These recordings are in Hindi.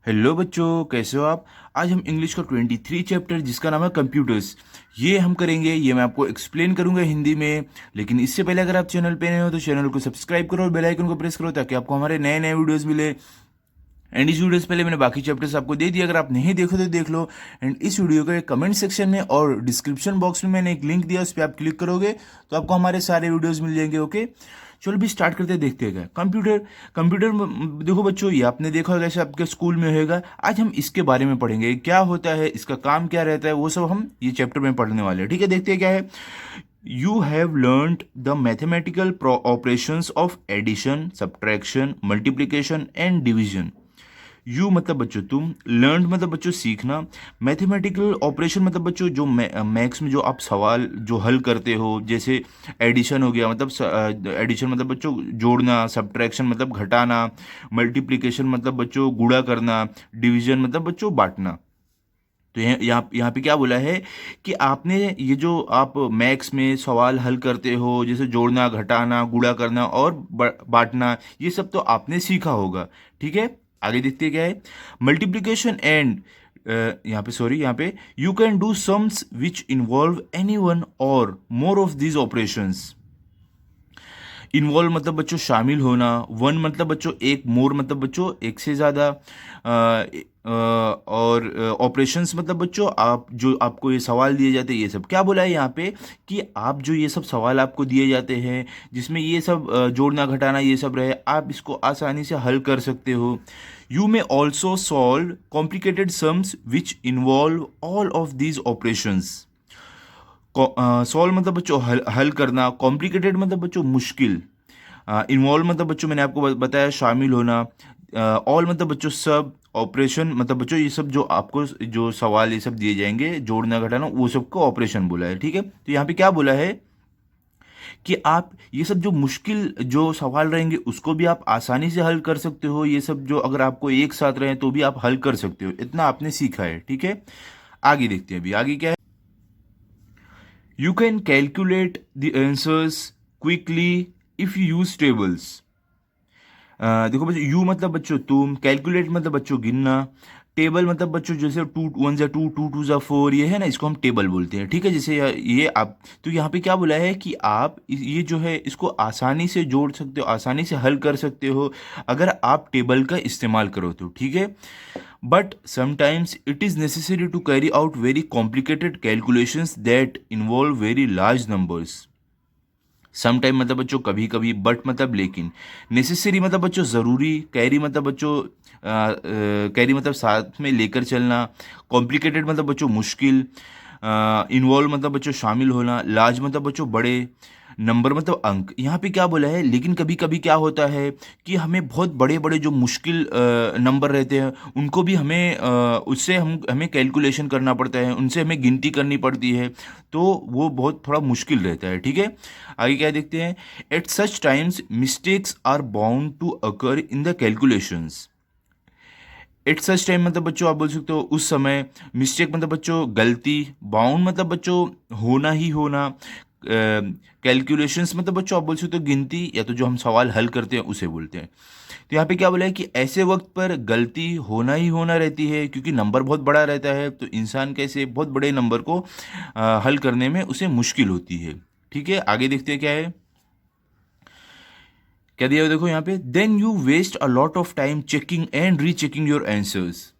हेलो बच्चों, कैसे हो आप। आज हम इंग्लिश का 23 चैप्टर जिसका नाम है कंप्यूटर्स, ये हम करेंगे। ये मैं आपको एक्सप्लेन करूंगा हिंदी में। लेकिन इससे पहले अगर आप चैनल पे नए हो तो चैनल को सब्सक्राइब करो और बेल आइकन को प्रेस करो ताकि आपको हमारे नए नए वीडियोस मिले। एंड इस वीडियो से पहले मैंने बाकी चैप्टर्स आपको दे दिए, अगर आप नहीं देखो तो देख लो। एंड इस वीडियो के कमेंट सेक्शन में और डिस्क्रिप्शन बॉक्स में मैंने एक लिंक दिया, उस पर आप क्लिक करोगे तो आपको हमारे सारे वीडियोस मिल जाएंगे। ओके, चलो भी स्टार्ट करते हैं, देखते हैं क्या कंप्यूटर। कंप्यूटर देखो बच्चों, ये आपने देखा होगा, ऐसे आपके स्कूल में होगा। आज हम इसके बारे में पढ़ेंगे, क्या होता है, इसका काम क्या रहता है, वो सब हम ये चैप्टर में पढ़ने वाले हैं। ठीक है, देखते हैं क्या है। You have learned the mathematical operations of addition, subtraction, multiplication and division. You मतलब बच्चों तुम, लर्न मतलब बच्चों सीखना, मैथमेटिकल ऑपरेशन मतलब बच्चों जो मैथ्स में जो आप सवाल जो हल करते हो, जैसे एडिशन हो गया, मतलब एडिशन मतलब बच्चों जोड़ना, सब्ट्रैक्शन मतलब घटाना, मल्टीप्लिकेशन मतलब बच्चों गुणा करना, डिवीजन मतलब बच्चों बांटना। तो यहाँ पे क्या बोला है कि आपने ये जो आप मैथ्स में सवाल हल करते हो, जैसे जोड़ना, घटाना, गुणा करना और बांटना, ये सब तो आपने सीखा होगा। ठीक है, आगे देखते हैं क्या है। मल्टीप्लिकेशन एंड यहाँ पे you can do sums which involve any one or more of these operations. Involve मतलब बच्चों शामिल होना, वन मतलब बच्चों एक, मोर मतलब बच्चों एक से ज़्यादा, और ऑपरेशंस मतलब बच्चों आप जो आपको ये सवाल दिए जाते हैं, ये सब क्या बोला है यहाँ पे कि आप जो ये सब सवाल आपको दिए जाते हैं जिसमें ये सब जोड़ना घटाना ये सब रहे, आप इसको आसानी से हल कर सकते हो। You may also solve complicated sums which involve all of these operations. Solve मतलब बच्चों हल करना, कॉम्प्लिकेटेड मतलब बच्चों मुश्किल, इन्वॉल्व मतलब बच्चों मैंने आपको बताया शामिल होना, ऑल मतलब बच्चों सब, ऑपरेशन मतलब बच्चों ये सब जो आपको जो सवाल ये सब दिए जाएंगे जोड़ना घटाना वो सब को ऑपरेशन बोला है। ठीक है, तो यहाँ पे क्या बोला है कि आप ये सब जो मुश्किल जो सवाल रहेंगे उसको भी आप आसानी से हल कर सकते हो। ये सब जो अगर आपको एक साथ रहे तो भी आप हल कर सकते हो, इतना आपने सीखा है। ठीक है, आगे देखते हैं अभी आगे क्या है। You can calculate the answers quickly if you use tables. देखो बच्चों, यू मतलब बच्चों तुम, कैलकुलेट मतलब बच्चों गिनना, टेबल मतलब बच्चों जैसे टू वन जा टू, टू टू जा फोर, ये है ना, इसको हम टेबल बोलते हैं। ठीक है, जैसे ये आप, तो यहाँ पे क्या बोला है कि आप ये जो है इसको आसानी से जोड़ सकते हो, आसानी से हल कर सकते हो अगर आप टेबल का इस्तेमाल करो तो। ठीक है, but sometimes it is necessary to carry out very complicated calculations that involve very large numbers. Some time मतलब बच्चों कभी कभी, बट मतलब लेकिन, नेसेसरी मतलब बच्चों ज़रूरी, कैरी मतलब बच्चों कैरी मतलब साथ में लेकर चलना, कॉम्प्लिकेटेड मतलब बच्चों मुश्किल, इन्वॉल्व मतलब बच्चों शामिल होना, लार्ज मतलब बच्चों बड़े, नंबर मतलब अंक। यहाँ पे क्या बोला है, लेकिन कभी कभी क्या होता है कि हमें बहुत बड़े बड़े जो मुश्किल नंबर रहते हैं उनको भी हमें उससे हमें कैलकुलेशन करना पड़ता है, उनसे हमें गिनती करनी पड़ती है, तो वो बहुत थोड़ा मुश्किल रहता है। ठीक है, आगे क्या देखते हैं। At such times mistakes are bound to occur in the calculations. At such time मतलब बच्चों आप बोल सकते हो उस समय, मिस्टेक मतलब बच्चों गलती, बाउंड मतलब बच्चों होना ही होना, कैलकुलेशंस मतलब बच्चों आप बोल सकते हो गिनती, या तो जो हम सवाल हल करते हैं उसे बोलते हैं। तो यहाँ पे क्या बोला है कि ऐसे वक्त पर गलती होना ही होना रहती है, क्योंकि नंबर बहुत बड़ा रहता है, तो इंसान कैसे बहुत बड़े नंबर को हल करने में उसे मुश्किल होती है। ठीक है, आगे देखते हैं क्या है। क्या दिया है देखो यहाँ पे, then you waste a lot of time checking and rechecking your answers.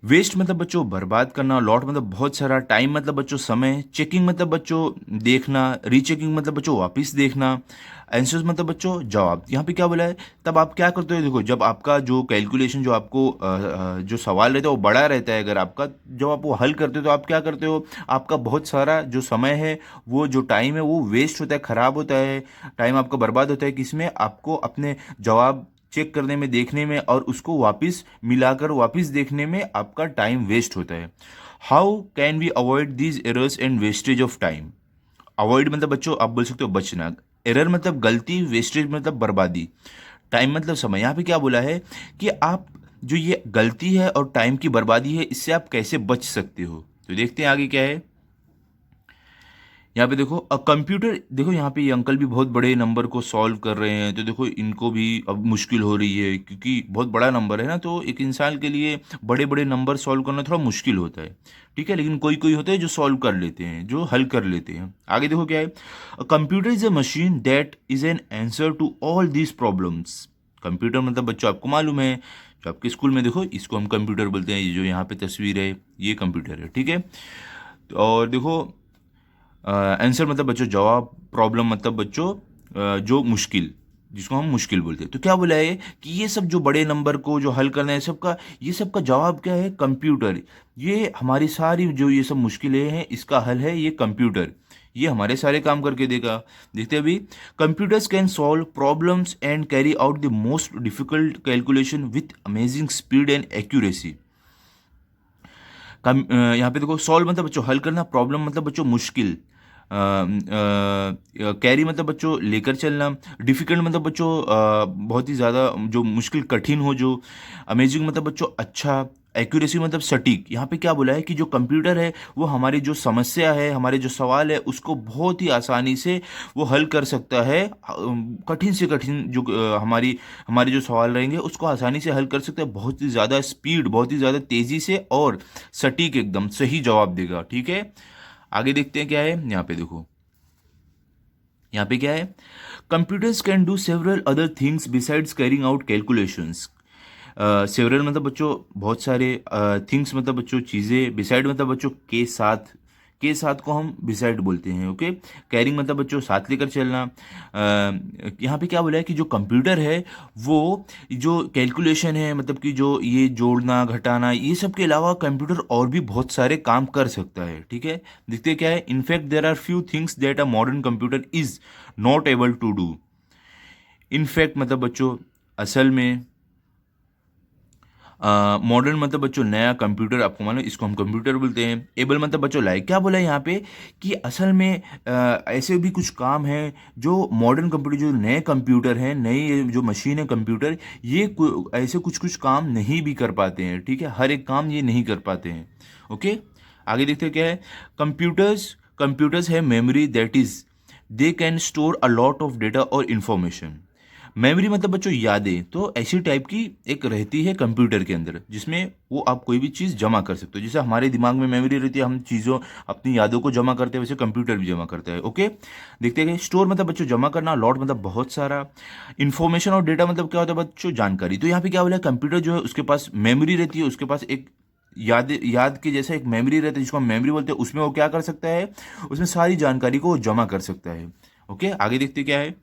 Waste मतलब बच्चों बर्बाद करना, लॉट मतलब बहुत सारा, टाइम मतलब बच्चों समय, चेकिंग मतलब बच्चों देखना, रीचेकिंग मतलब बच्चों वापस देखना, आंसर्स मतलब बच्चों जवाब। यहाँ पे क्या बोला है, तब आप क्या करते हो, देखो जब आपका जो कैलकुलेशन जो आपको जो सवाल रहता है वो बड़ा रहता है, अगर आपका जब आप वो हल करते हो तो आप क्या करते हो, आपका बहुत सारा जो समय है, वो जो टाइम है वो वेस्ट होता है, ख़राब होता है, टाइम आपका बर्बाद होता है, किसमें, आपको अपने जवाब चेक करने में, देखने में, और उसको वापस मिलाकर वापस देखने में आपका टाइम वेस्ट होता है। How can we avoid these errors and wastage of time. Avoid मतलब बच्चों आप बोल सकते हो बचना, एरर मतलब गलती, वेस्टेज मतलब बर्बादी, टाइम मतलब समय। यहाँ पे क्या बोला है कि आप जो ये गलती है और टाइम की बर्बादी है, इससे आप कैसे बच सकते हो। तो देखते हैं आगे क्या है। यहाँ पे देखो कंप्यूटर, देखो यहाँ पे ये अंकल भी बहुत बड़े नंबर को सॉल्व कर रहे हैं, तो देखो इनको भी अब मुश्किल हो रही है क्योंकि बहुत बड़ा नंबर है ना, तो एक इंसान के लिए बड़े बड़े नंबर सॉल्व करना थोड़ा मुश्किल होता है। ठीक है, लेकिन कोई कोई होते हैं जो सॉल्व कर लेते हैं, जो हल कर लेते हैं। आगे देखो क्या है, computer is a machine that is an answer to all these problems. Computer मतलब बच्चों आपको मालूम है, जो आपके स्कूल में देखो इसको हम कंप्यूटर बोलते हैं, ये जो यहाँ पे तस्वीर है ये कंप्यूटर है। ठीक है, और देखो आंसर मतलब बच्चों जवाब, प्रॉब्लम मतलब बच्चों जो मुश्किल, जिसको हम मुश्किल बोलते हैं। तो क्या बोला है कि ये सब जो बड़े नंबर को जो हल करना है सबका, ये सब का जवाब क्या है, कंप्यूटर। ये हमारी सारी जो ये सब मुश्किलें हैं इसका हल है ये कंप्यूटर, ये हमारे सारे काम करके देगा। देखते हैं अभी, computers can solve problems and carry out the most difficult calculation with amazing speed and accuracy. यहाँ पे देखो सॉल्व मतलब बच्चों हल करना, प्रॉब्लम मतलब बच्चों मुश्किल, कैरी मतलब बच्चों लेकर चलना, डिफिकल्ट मतलब बच्चों बहुत ही ज़्यादा जो मुश्किल कठिन हो जो, अमेजिंग मतलब बच्चों अच्छा, एक्यूरेसी मतलब सटीक। यहाँ पे क्या बोला है कि जो कंप्यूटर है वो हमारी जो समस्या है, हमारे जो सवाल है उसको बहुत ही आसानी से वो हल कर सकता है। कठिन से कठिन जो हमारी हमारे जो सवाल रहेंगे उसको आसानी से हल कर सकता है, बहुत ही ज़्यादा स्पीड, बहुत ही ज़्यादा तेज़ी से, और सटीक एकदम सही जवाब देगा। ठीक है, आगे देखते हैं क्या है। यहाँ पे देखो, यहाँ पे क्या है, computers can do several other things besides carrying out calculations. Several मतलब बच्चों बहुत सारे, थिंग्स मतलब बच्चों चीज़ें, बिसाइड मतलब बच्चों के साथ को हम बिसाइड बोलते हैं। ओके, कैरिंग मतलब बच्चों साथ लेकर चलना। यहाँ पे क्या बोला है कि जो कंप्यूटर है वो जो कैलकुलेशन है, मतलब कि जो ये जोड़ना घटाना ये सब के अलावा कंप्यूटर और भी बहुत सारे काम कर सकता है। ठीक है, देखते हैं क्या है, in fact there are few things that a modern computer is not able to do. In fact मतलब बच्चों असल में, मॉडर्न मतलब बच्चों नया, कंप्यूटर आपको मालूम इसको हम कंप्यूटर बोलते हैं। एबल मतलब बच्चों लाइक, क्या बोला है यहाँ पे कि असल में ऐसे भी कुछ काम हैं जो मॉडर्न कंप्यूटर, जो नए कंप्यूटर हैं, नई जो मशीन है कंप्यूटर, ये ऐसे कुछ कुछ काम नहीं भी कर पाते हैं। ठीक है, हर एक काम ये नहीं कर पाते हैं। ओके, आगे देखते हैं क्या है, कंप्यूटर्स है memory that is they can store a lot of data और इन्फॉर्मेशन। मेमोरी मतलब बच्चों यादें, तो ऐसी टाइप की एक रहती है कंप्यूटर के अंदर जिसमें वो आप कोई भी चीज़ जमा कर सकते हो। जैसे हमारे दिमाग में मेमोरी रहती है, हम चीज़ों अपनी यादों को जमा करते हैं, वैसे कंप्यूटर भी जमा करता है। ओके, देखते हैं, स्टोर मतलब बच्चों जमा करना, लॉट मतलब बहुत सारा, इन्फॉर्मेशन और डेटा मतलब क्या होता है बच्चों, जानकारी। तो यहाँ पे क्या बोला है, कंप्यूटर जो है उसके पास मेमोरी रहती है, उसके पास एक याद के जैसा एक मेमोरी रहता है जिसको हम मेमोरी बोलते हैं। उसमें वो क्या कर सकता है, उसमें सारी जानकारी को वो जमा कर सकता है। ओके, आगे देखते क्या है,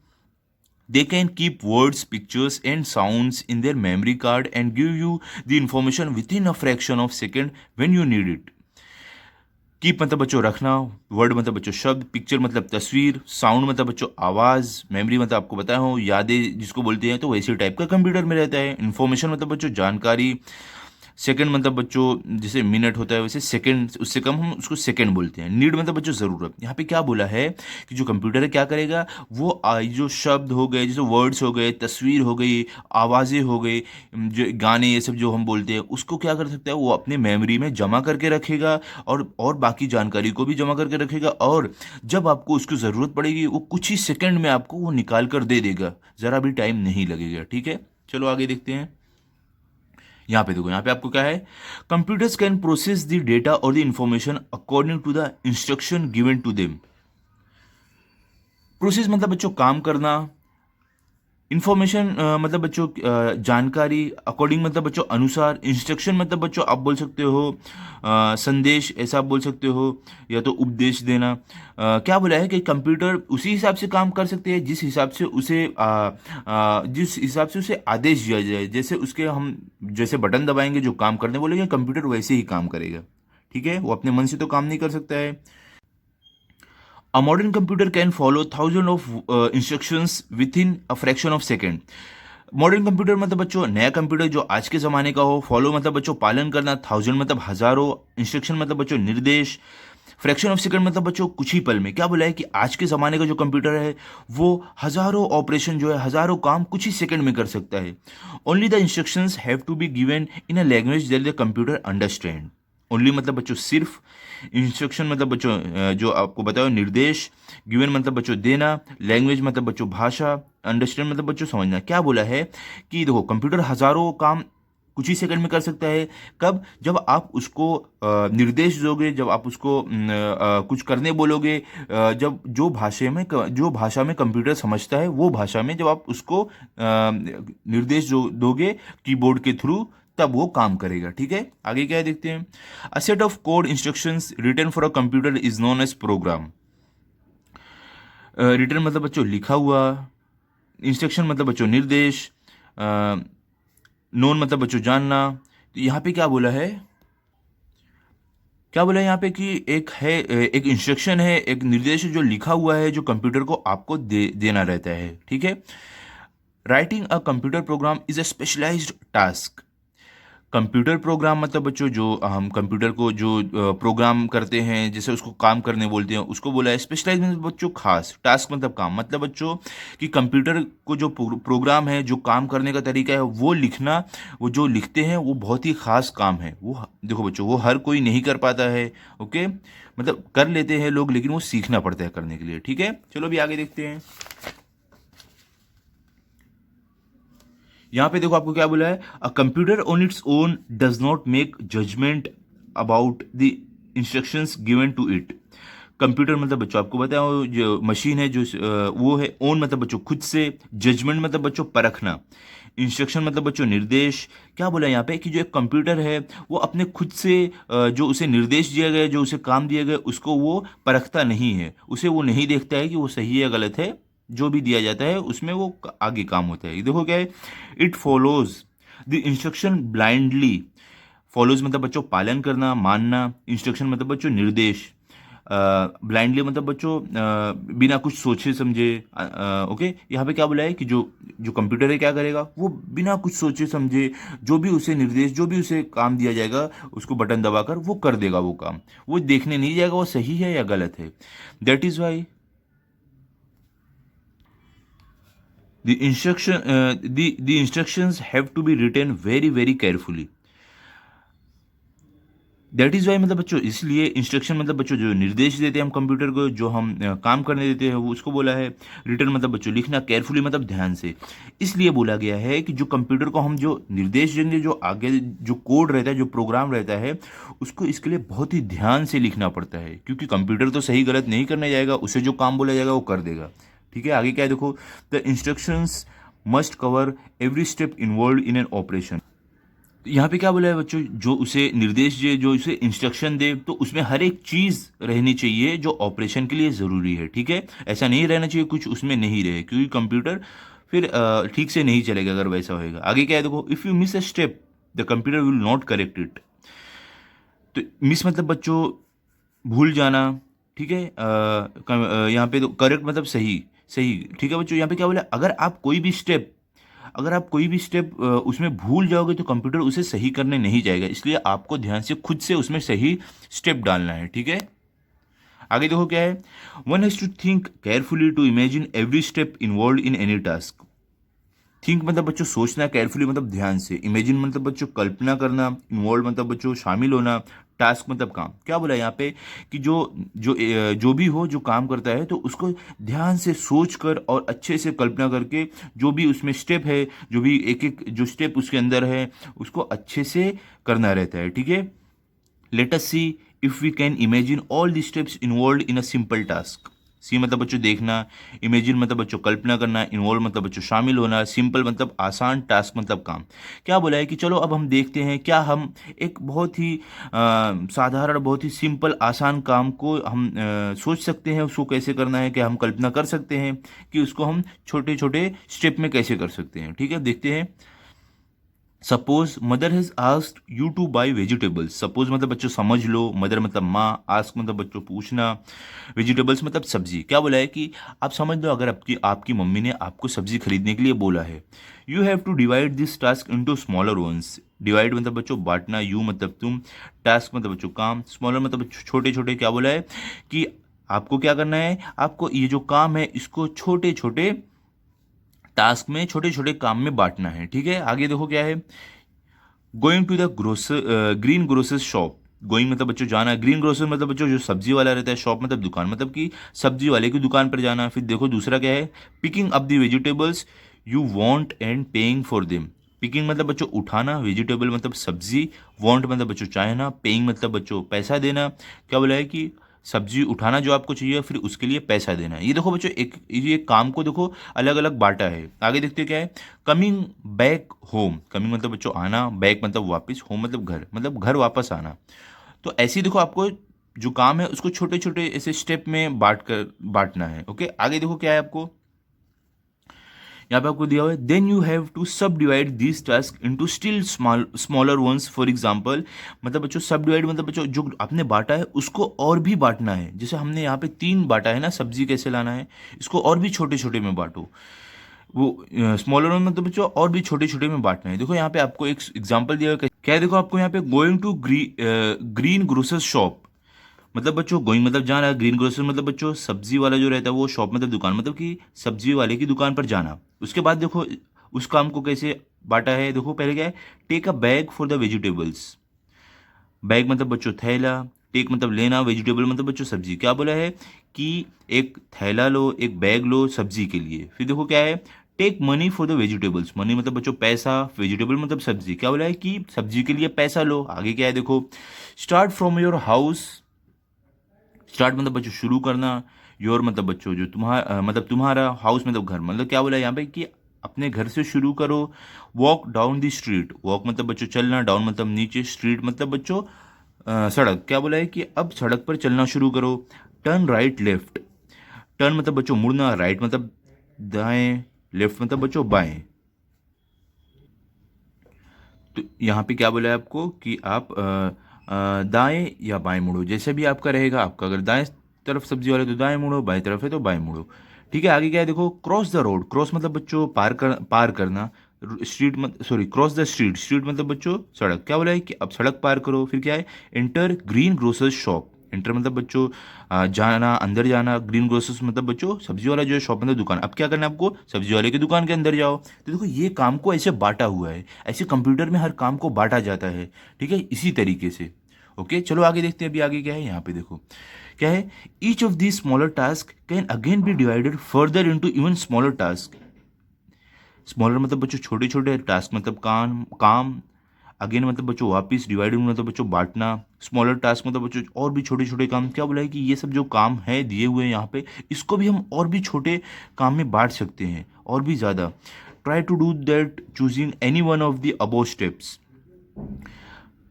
they can keep words, pictures and sounds in their memory card and give you the information within a fraction of second when you need it. Keep मतलब बच्चों रखना, वर्ड मतलब बच्चों शब्द, पिक्चर मतलब तस्वीर, साउंड मतलब बच्चों आवाज़, मेमोरी मतलब आपको बताया हूँ यादें जिसको बोलते हैं, तो वैसे टाइप का कंप्यूटर में रहता है। इन्फॉर्मेशन मतलब बच्चों जानकारी, सेकंड मतलब बच्चों जैसे मिनट होता है वैसे सेकंड, उससे कम हम उसको सेकंड बोलते हैं। नीड मतलब बच्चों ज़रूरत। यहाँ पे क्या बोला है कि जो कंप्यूटर है क्या करेगा, वो जो शब्द हो गए, जैसे वर्ड्स हो गए, तस्वीर हो गई, आवाज़ें हो गई, जो गाने ये सब जो हम बोलते हैं, उसको क्या कर सकता है, वो अपने मेमोरी में जमा करके रखेगा, और बाकी जानकारी को भी जमा करके रखेगा, और जब आपको उसकी ज़रूरत पड़ेगी वो कुछ ही सेकंड में आपको वो निकाल कर दे देगा, ज़रा भी टाइम नहीं लगेगा। ठीक है, चलो आगे देखते हैं। यहाँ पे देखो, यहाँ पे आपको क्या है, computers can process the data or the information according to the instruction given to them. Process मतलब बच्चों काम करना, इंफॉर्मेशन मतलब बच्चों जानकारी, अकॉर्डिंग मतलब बच्चों अनुसार, इंस्ट्रक्शन मतलब बच्चों आप बोल सकते हो संदेश, ऐसा आप बोल सकते हो, या तो उपदेश देना। क्या बोला है कि कंप्यूटर उसी हिसाब से काम कर सकते हैं जिस हिसाब से उसे आदेश दिया जाए, जैसे उसके हम जैसे बटन दबाएंगे जो काम करने बोलेंगे कंप्यूटर वैसे ही काम करेगा। ठीक है, वो अपने मन से तो काम नहीं कर सकता है। A modern computer can follow thousands of instructions within a fraction of second. Modern computer मतलब बच्चों नया कंप्यूटर जो आज के ज़माने का हो, फॉलो मतलब बच्चों पालन करना, थाउजेंड मतलब हज़ारों, इंस्ट्रक्शन मतलब बच्चों निर्देश, फ्रैक्शन ऑफ सेकंड मतलब बच्चों कुछ ही पल में। क्या बोला है कि आज के ज़माने का जो कंप्यूटर है वो हज़ारों ऑपरेशन जो है, हज़ारों काम कुछ ही सेकंड में कर सकता है। Only the instructions have to be given in a language that the computer understand. Only मतलब बच्चों सिर्फ, इंस्ट्रक्शन मतलब बच्चों जो आपको बताओ निर्देश, गिवन मतलब बच्चों देना, लैंग्वेज मतलब बच्चों भाषा, अंडरस्टैंड मतलब बच्चों समझना। क्या बोला है कि देखो कंप्यूटर हजारों काम कुछ ही सेकंड में कर सकता है। कब? जब आप उसको निर्देश दोगे, जब आप उसको कुछ करने बोलोगे, जब जो भाषा में कंप्यूटर समझता है वो भाषा में जब आप उसको निर्देश दोगे कीबोर्ड के थ्रू, तब वो काम करेगा। ठीक है, आगे क्या है देखते हैं। A set of code instructions written for a computer is known as program. Written मतलब बच्चों लिखा हुआ, इंस्ट्रक्शन मतलब बच्चों निर्देश, नोन मतलब बच्चों जानना। तो यहाँ पे क्या बोला है, क्या बोला है यहाँ पे कि एक इंस्ट्रक्शन है, एक निर्देश है जो लिखा हुआ है, जो कंप्यूटर को आपको देना रहता है। ठीक है, writing a computer program is a specialised task. Computer program मतलब बच्चों जो हम कंप्यूटर को जो प्रोग्राम करते हैं, जैसे उसको काम करने बोलते हैं, उसको बोला है स्पेशलाइज मतलब बच्चों खास, टास्क मतलब काम, मतलब बच्चों कि कंप्यूटर को जो प्रोग्राम है, जो काम करने का तरीका है वो लिखना, वो जो लिखते हैं वो बहुत ही खास काम है। वो देखो बच्चों वो हर कोई नहीं कर पाता है। ओके, मतलब कर लेते हैं लोग, लेकिन वो सीखना पड़ता है करने के लिए। ठीक है, चलो अभी आगे देखते हैं। यहाँ पे देखो आपको क्या बोला है, a computer on its own does not make judgement about the instructions given to it. Computer मतलब बच्चों आपको बताया, वो जो मशीन है जो वो है ओन मतलब बच्चों खुद से, जजमेंट मतलब बच्चों परखना, इंस्ट्रक्शन मतलब बच्चों निर्देश। क्या बोला है यहाँ पे कि जो एक कंप्यूटर है वो अपने खुद से जो उसे निर्देश दिया गया, जो उसे काम दिया गया, उसको वो परखता नहीं है, उसे वो नहीं देखता है कि वो सही है या गलत है। जो भी दिया जाता है उसमें वो आगे काम होता है। देखो क्या है, it follows the instruction blindly. Follows मतलब बच्चों पालन करना, मानना, इंस्ट्रक्शन मतलब बच्चों निर्देश, ब्लाइंडली मतलब बच्चों बिना कुछ सोचे समझे। ओके, यहाँ पे क्या बोला है कि जो जो कंप्यूटर है क्या करेगा, वो बिना कुछ सोचे समझे जो भी उसे निर्देश, जो भी उसे काम दिया जाएगा, उसको बटन दबाकर वो कर देगा वो काम। वो देखने नहीं जाएगा वो सही है या गलत है। That is why the instructions have to be written very very carefully. That is why मतलब बच्चों इसलिए इंस्ट्रक्शन मतलब बच्चों जो निर्देश देते हैं हम कंप्यूटर को, जो हम काम करने देते हैं, वो उसको बोला है रिटर्न मतलब बच्चों लिखना, केयरफुली मतलब ध्यान से। इसलिए बोला गया है कि जो कंप्यूटर को हम जो निर्देश देंगे, जो आगे जो कोड रहता है, जो प्रोग्राम रहता है, उसको इसके लिए बहुत ही ध्यान से लिखना पड़ता है, क्योंकि कंप्यूटर तो सही गलत नहीं करने जाएगा, उसे जो काम बोला जाएगा वो कर देगा। ठीक है, आगे क्या है देखो, the instructions must cover every step involve in an operation. यहाँ पे क्या बोला है बच्चों, जो उसे निर्देश दे, जो उसे इंस्ट्रक्शन दे, तो उसमें हर एक चीज़ रहनी चाहिए जो ऑपरेशन के लिए ज़रूरी है। ठीक है, ऐसा नहीं रहना चाहिए कुछ उसमें नहीं रहे, क्योंकि कंप्यूटर फिर ठीक से नहीं चलेगा अगर वैसा होएगा। आगे क्या है देखो, if you miss a step the computer will not correct it. तो मिस मतलब बच्चों भूल जाना। ठीक है, यहाँ पे तो करेक्ट मतलब सही, सही। ठीक है बच्चों, यहाँ पे क्या बोला, अगर आप कोई भी स्टेप उसमें भूल जाओगे तो कंप्यूटर उसे सही करने नहीं जाएगा, इसलिए आपको ध्यान से खुद से उसमें सही स्टेप डालना है। ठीक है, आगे देखो क्या है, one has to think carefully to imagine every step involve in any task. Think मतलब बच्चों सोचना, केयरफुली मतलब ध्यान से, इमेजिन मतलब बच्चों कल्पना करना, इन्वॉल्व मतलब बच्चों शामिल होना, टास्क मतलब काम। क्या बोला यहाँ पे कि जो भी हो जो काम करता है, तो उसको ध्यान से सोच कर और अच्छे से कल्पना करके, जो भी उसमें स्टेप है, जो भी एक एक जो स्टेप उसके अंदर है, उसको अच्छे से करना रहता है। ठीक है, let us see if we can imagine all the steps involve in a simple task. See मतलब बच्चों देखना, इमेजिन मतलब बच्चों कल्पना करना, इन्वॉल्व मतलब बच्चों शामिल होना, सिंपल मतलब आसान, टास्क मतलब काम। क्या बोला है कि चलो अब हम देखते हैं, क्या हम एक बहुत ही साधारण, बहुत ही सिंपल आसान काम को हम सोच सकते हैं, उसको कैसे करना है, क्या हम कल्पना कर सकते हैं कि उसको हम छोटे छोटे स्टेप में कैसे कर सकते हैं। ठीक है, देखते हैं। Suppose mother has asked you two by vegetables. Suppose मतलब बच्चों समझ लो, मदर मतलब माँ, आस्क मतलब बच्चों पूछना, वेजिटेबल्स मतलब सब्जी। क्या बोला है कि आप समझ लो, अगर आपकी आपकी मम्मी ने आपको सब्जी खरीदने के लिए बोला है, you have to divide this task into smaller ones. Divide मतलब बच्चों बांटना, यू मतलब तुम, टास्क मतलब बच्चों काम, स्मॉलर मतलब छोटे छोटे। क्या बोला है कि आपको क्या करना है, आपको ये जो काम है इसको छोटे छोटे टास्क में, छोटे छोटे काम में बांटना है। ठीक है, आगे देखो क्या है, going to the greengrocer shop. Going मतलब बच्चों जाना, ग्रीन ग्रोसर मतलब बच्चों जो सब्जी वाला रहता है, शॉप मतलब दुकान मतलब कि सब्जी वाले की दुकान पर जाना। फिर देखो दूसरा क्या है, picking up the vegetables you want and paying for them. Picking मतलब बच्चों उठाना, वेजिटेबल मतलब सब्जी, वांट मतलब बच्चों चाहना, पेइंग मतलब बच्चों पैसा देना। क्या बोला है कि सब्जी उठाना जो आपको चाहिए, फिर उसके लिए पैसा देना। ये देखो बच्चों एक ये काम को देखो अलग अलग बांटा है। आगे देखते हैं क्या है, कमिंग बैक होम। कमिंग मतलब बच्चों आना, बैक मतलब वापस, होम मतलब घर वापस आना। तो ऐसे ही देखो आपको जो काम है उसको छोटे छोटे ऐसे स्टेप में बांटना है। ओके, आगे देखो क्या है आपको, यहाँ पे आपको दिया हुआ है, देन यू हैव टू सब divide this task into still smaller once. For example मतलब बच्चों सब डिवाइड मतलब बच्चों जो आपने बांटा है उसको और भी बांटना है। जैसे हमने यहाँ पे 3 बांटा है ना, सब्जी कैसे लाना है, इसको और भी छोटे छोटे में बांटो। वो स्मॉलर वन मतलब बच्चों और भी छोटे छोटे में बांटना है। देखो यहाँ पे आपको एक एग्जांपल दिया हुआ है, क्या है देखो आपको यहाँ पे, going to greengrocer shop मतलब बच्चों गोइंग मतलब जाना, ग्रीन ग्रोसर मतलब बच्चों सब्जी वाला जो रहता है वो, शॉप मतलब दुकान मतलब कि सब्जी वाले की दुकान पर जाना। उसके बाद देखो उस काम को कैसे बांटा है, देखो पहले क्या है, take a bag for the vegetables. Bag मतलब बच्चों थैला, टेक मतलब लेना, वेजिटेबल मतलब बच्चों सब्जी। क्या बोला है कि एक थैला लो, एक बैग लो सब्जी के लिए। फिर देखो क्या है, take money for the vegetables. Money मतलब बच्चों पैसा, वेजिटेबल मतलब सब्जी। क्या बोला है कि सब्जी के लिए पैसा लो। आगे क्या है देखो, start from your house. Start मतलब बच्चों शुरू करना, योर मतलब बच्चों जो तुम्हारा मतलब तुम्हारा, हाउस मतलब घर। मतलब क्या बोला है यहाँ पे कि अपने घर से शुरू करो। Walk down the street. Walk मतलब बच्चों चलना, डाउन मतलब नीचे, स्ट्रीट मतलब बच्चों सड़क। क्या बोला है कि अब सड़क पर चलना शुरू करो। Turn right left. टर्न मतलब बच्चों मुड़ना, राइट मतलब दाएं, लेफ्ट मतलब बच्चों बाएं। तो यहाँ पे क्या बोला है आपको कि आप दाएं या बाएं मुड़ो, जैसे भी आपका रहेगा। आपका अगर दाएं तरफ सब्जी वाले तो दाएं मुड़ो, बाएं तरफ है तो बाएं मुड़ो। ठीक है, आगे क्या है देखो, क्रॉस द रोड। क्रॉस मतलब बच्चों पार करना। स्ट्रीट मत sorry cross the street. Street मतलब बच्चों सड़क। क्या बोला है कि अब सड़क पार करो। फिर क्या है, enter green grocer shop. Enter मतलब बच्चों जाना, अंदर जाना। ग्रीन ग्रोसर्स मतलब बच्चों सब्जी वाला जो है, शॉप मतलब दुकान। अब क्या करना है आपको, सब्जी वाले की दुकान के अंदर जाओ। तो देखो ये काम को ऐसे बांटा हुआ है, ऐसे कंप्यूटर में हर काम को बांटा जाता है। ठीक है, इसी तरीके से। ओके, चलो आगे देखते हैं। अभी आगे क्या है, यहाँ पे देखो क्या है, each of the smaller task can again be divided further into even smaller task. Smaller मतलब बच्चों छोटे छोटे, टास्क मतलब काम काम, अगेन मतलब बच्चों वापिस, डिवाइडेड मतलब बच्चों बांटना, स्मॉलर टास्क मतलब बच्चों और भी छोटे छोटे काम। क्या बोला है कि ये सब जो काम है दिए हुए हैं यहाँ पे, इसको भी हम और भी छोटे काम में बांट सकते हैं, और भी ज़्यादा। Try to do that choosing any one of the above steps.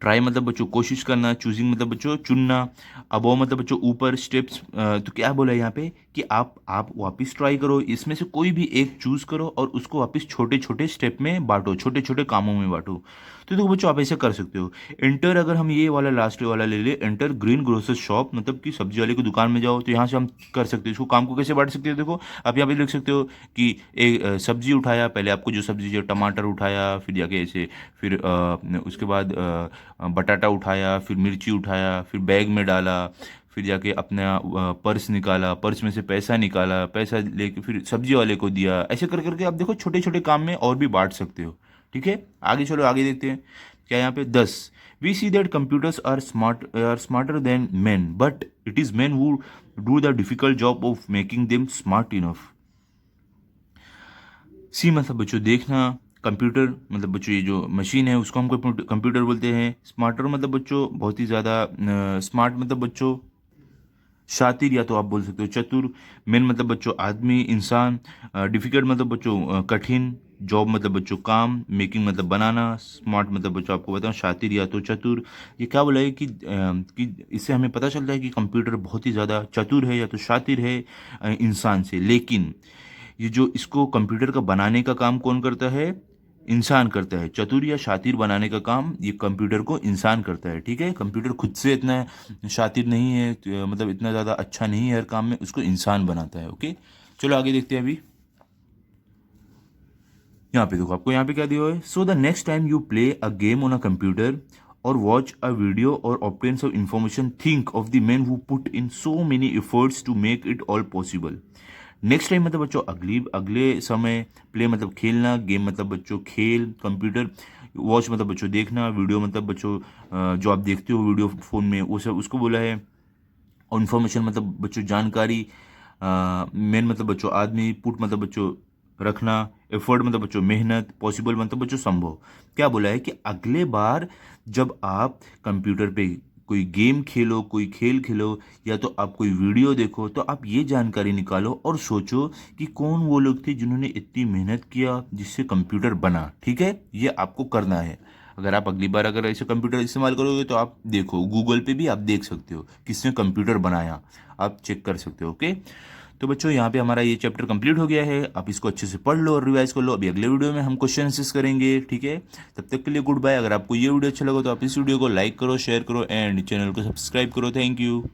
Try मतलब बच्चों कोशिश करना, चूजिंग मतलब बच्चों चुनना, अबोव मतलब बच्चों ऊपर, स्टेप्स। तो क्या बोला है यहाँ पे कि आप वापस ट्राई करो, इसमें से कोई भी एक चूज करो और उसको वापस छोटे छोटे स्टेप में बांटो, छोटे छोटे कामों में बांटो। तो देखो बच्चों आप ऐसे कर सकते हो। एंटर, अगर हम ये वाला लास्ट वाला ले ले, एंटर ग्रीन ग्रोसर शॉप मतलब कि सब्जी वाले की दुकान में जाओ। तो यहाँ से हम कर सकते हो इसको, काम को कैसे बांट सकते हो। देखो आप यहाँ पे लिख सकते हो कि एक सब्जी उठाया, पहले आपको जो सब्जी जो टमाटर उठाया, फिर जाके ऐसे, फिर उसके बाद बटाटा उठाया, फिर मिर्ची उठाया, फिर बैग में डाला, फिर जाके अपना पर्स निकाला, पर्स में से पैसा निकाला, पैसा लेके फिर सब्जी वाले को दिया। ऐसे कर करके आप देखो छोटे छोटे काम में और भी बांट सकते हो। ठीक है, आगे चलो आगे देखते हैं क्या है यहाँ पे। 10, we see that computers are smarter than man, but it is man who do the difficult job of making them smart enough. See मतलब बच्चों देखना, कंप्यूटर मतलब बच्चों ये जो मशीन है उसको हम कंप्यूटर बोलते हैं। स्मार्टर मतलब बच्चों बहुत ही ज़्यादा स्मार्ट मतलब बच्चों शातिर, या तो आप बोल सकते हो चतुर। मेन मतलब बच्चों आदमी, इंसान। डिफिकल्ट मतलब बच्चों कठिन। जॉब मतलब बच्चों काम। मेकिंग मतलब बनाना। स्मार्ट मतलब बच्चों आपको बताऊं शातिर या तो चतुर। ये क्या बोला है कि इससे हमें पता चलता है कि कंप्यूटर बहुत ही ज़्यादा चतुर है या तो शातिर है इंसान से। लेकिन ये जो इसको कंप्यूटर का बनाने का काम कौन करता है, इंसान करता है। चतुर या शातिर बनाने का काम ये कंप्यूटर को इंसान करता है। ठीक है, कंप्यूटर खुद से इतना शातिर नहीं है, मतलब इतना ज़्यादा अच्छा नहीं है हर काम में, उसको इंसान बनाता है। ओके, चलो आगे देखते हैं। अभी यहाँ पे देखो आपको यहाँ पे क्या दिया हुआ है, so the next time you play a game on a computer or watch a video or obtain some information, think of the man who put in so many efforts to make it all possible. Next time मतलब बच्चों अगले समय, प्ले मतलब खेलना, गेम मतलब बच्चों खेल, कंप्यूटर वॉच मतलब बच्चों देखना, वीडियो मतलब बच्चों जो आप देखते हो वीडियो फ़ोन में वो सब उसको बोला है। और इन्फॉर्मेशन मतलब बच्चों जानकारी, मेन मतलब बच्चों आदमी, पुट मतलब बच्चों रखना, एफर्ट मतलब बच्चों मेहनत, पॉसिबल मतलब बच्चों संभव। क्या बोला है कि अगले बार जब आप कंप्यूटर पे कोई गेम खेलो, कोई खेल खेलो, या तो आप कोई वीडियो देखो, तो आप ये जानकारी निकालो और सोचो कि कौन वो लोग थे जिन्होंने इतनी मेहनत किया जिससे कंप्यूटर बना। ठीक है, ये आपको करना है। अगर आप अगली बार अगर ऐसे कंप्यूटर इस्तेमाल करोगे तो आप देखो गूगल पे भी आप देख सकते हो किसने कंप्यूटर बनाया, आप चेक कर सकते हो। ओके, तो बच्चों यहाँ पे हमारा ये चैप्टर कंप्लीट हो गया है। आप इसको अच्छे से पढ़ लो और रिवाइज कर लो। अभी अगले वीडियो में हम क्वेश्चन आंसर्स करेंगे। ठीक है, तब तक के लिए गुड बाय। अगर आपको ये वीडियो अच्छा लगा तो आप इस वीडियो को लाइक करो, शेयर करो एंड चैनल को सब्सक्राइब करो। Thank you.